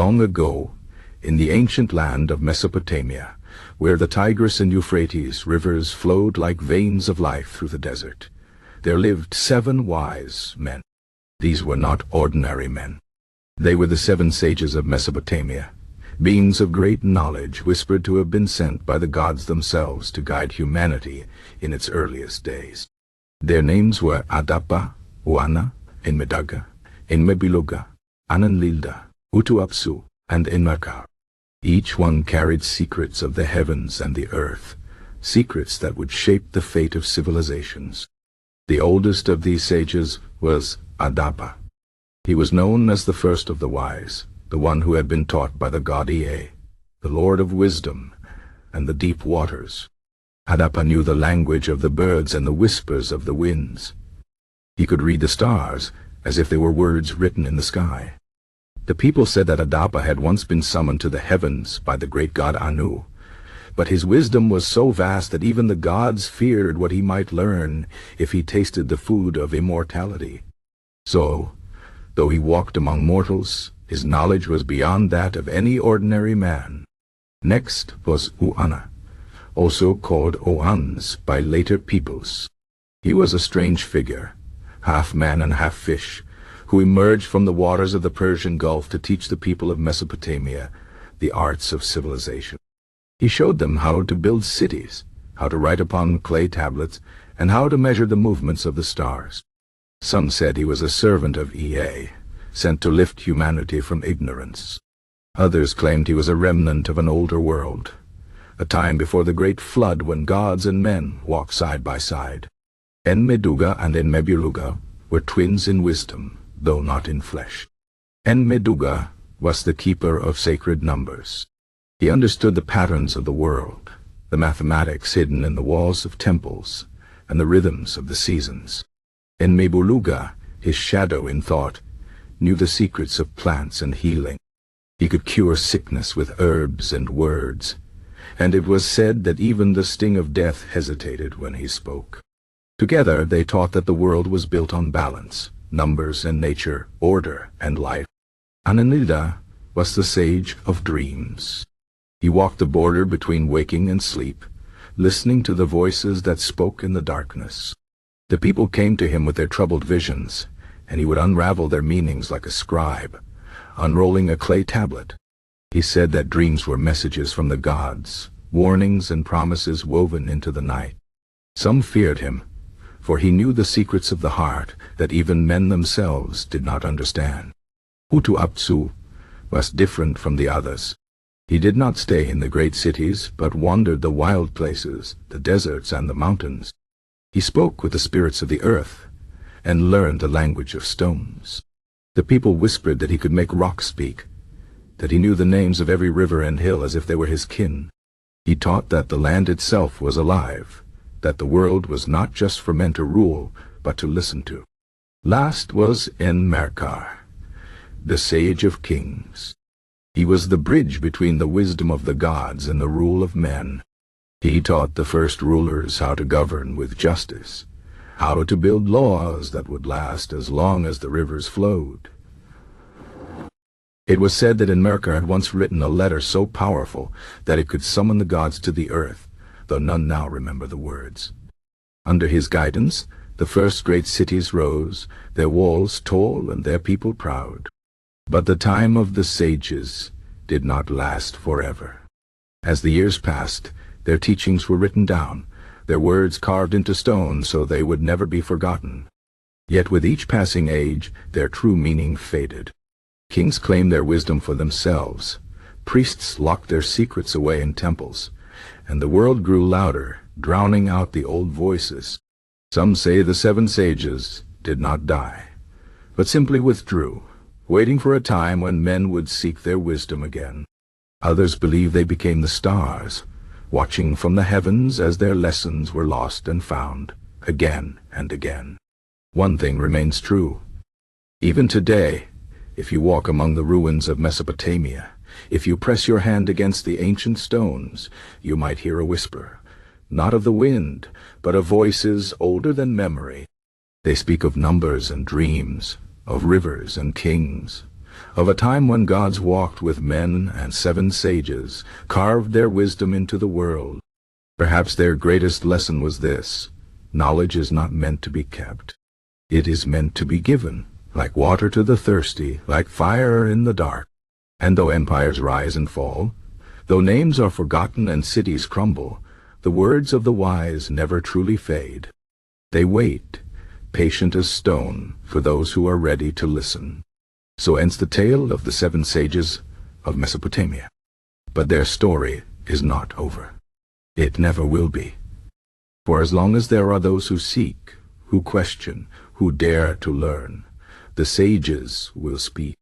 Long ago, in the ancient land of Mesopotamia, where the Tigris and Euphrates rivers flowed like veins of life through the desert, there lived 7 wise men. These were not ordinary men. They were the 7 sages of Mesopotamia, beings of great knowledge whispered to have been sent by the gods themselves to guide humanity in its earliest days. Their names were Adapa, Uanna, Enmedugga Enmebulugga, Anenlilda, Utuabzu, and Enmerkar. Each one carried secrets of the heavens and the earth, secrets that would shape the fate of civilizations. The oldest of these sages was Adapa. He was known as the first of the wise, the one who had been taught by the god Ea, the lord of wisdom and the deep waters. Adapa knew the language of the birds and the whispers of the winds. He could read the stars as if they were words written in the sky. The people said that Adapa had once been summoned to the heavens by the great god Anu, but his wisdom was so vast that even the gods feared what he might learn if he tasted the food of immortality. So, though he walked among mortals, his knowledge was beyond that of any ordinary man. Next was Uanna, also called Uanz by later peoples. He was a strange figure, half man and half fish, who emerged from the waters of the Persian Gulf to teach the people of Mesopotamia the arts of civilization. He showed them how to build cities, how to write upon clay tablets, and how to measure the movements of the stars. Some said he was a servant of Ea, sent to lift humanity from ignorance. Others claimed he was a remnant of an older world, a time before the great flood when gods and men walked side by side. Enmedugga and Enmebulugga were twins in wisdom, though not in flesh. Enmedugga was the keeper of sacred numbers. He understood the patterns of the world, the mathematics hidden in the walls of temples, and the rhythms of the seasons. Enmebulugga, his shadow in thought, knew the secrets of plants and healing. He could cure sickness with herbs and words, and it was said that even the sting of death hesitated when he spoke. Together they taught that the world was built on balance, numbers and nature, order and life. Anenlilda was the sage of dreams. He walked the border between waking and sleep, listening to the voices that spoke in the darkness. The people came to him with their troubled visions, and he would unravel their meanings like a scribe, unrolling a clay tablet. He said that dreams were messages from the gods, warnings and promises woven into the night. Some feared him, for he knew the secrets of the heart that even men themselves did not understand. Utuabzu was different from the others. He did not stay in the great cities, but wandered the wild places, the deserts and the mountains. He spoke with the spirits of the earth, and learned the language of stones. The people whispered that he could make rocks speak, that he knew the names of every river and hill as if they were his kin. He taught that the land itself was alive, that the world was not just for men to rule, but to listen to. Last was Enmerkar, the sage of kings. He was the bridge between the wisdom of the gods and the rule of men. He taught the first rulers how to govern with justice, how to build laws that would last as long as the rivers flowed. It was said that Enmerkar had once written a letter so powerful that it could summon the gods to the earth, though none now remember the words. Under his guidance, the first great cities rose, their walls tall and their people proud. But the time of the sages did not last forever. As the years passed, their teachings were written down, their words carved into stone so they would never be forgotten. Yet with each passing age, their true meaning faded. Kings claimed their wisdom for themselves, priests locked their secrets away in temples, and the world grew louder, drowning out the old voices. Some say the 7 sages did not die, but simply withdrew, waiting for a time when men would seek their wisdom again. Others believe they became the stars, watching from the heavens as their lessons were lost and found, again and again. One thing remains true. Even today, if you walk among the ruins of Mesopotamia, if you press your hand against the ancient stones, you might hear a whisper, not of the wind, but of voices older than memory. They speak of numbers and dreams, of rivers and kings, of a time when gods walked with men and 7 sages carved their wisdom into the world. Perhaps their greatest lesson was this: knowledge is not meant to be kept. It is meant to be given, like water to the thirsty, like fire in the dark. And though empires rise and fall, though names are forgotten and cities crumble, the words of the wise never truly fade. They wait, patient as stone, for those who are ready to listen. So ends the tale of the 7 sages of Mesopotamia. But their story is not over. It never will be. For as long as there are those who seek, who question, who dare to learn, the sages will speak.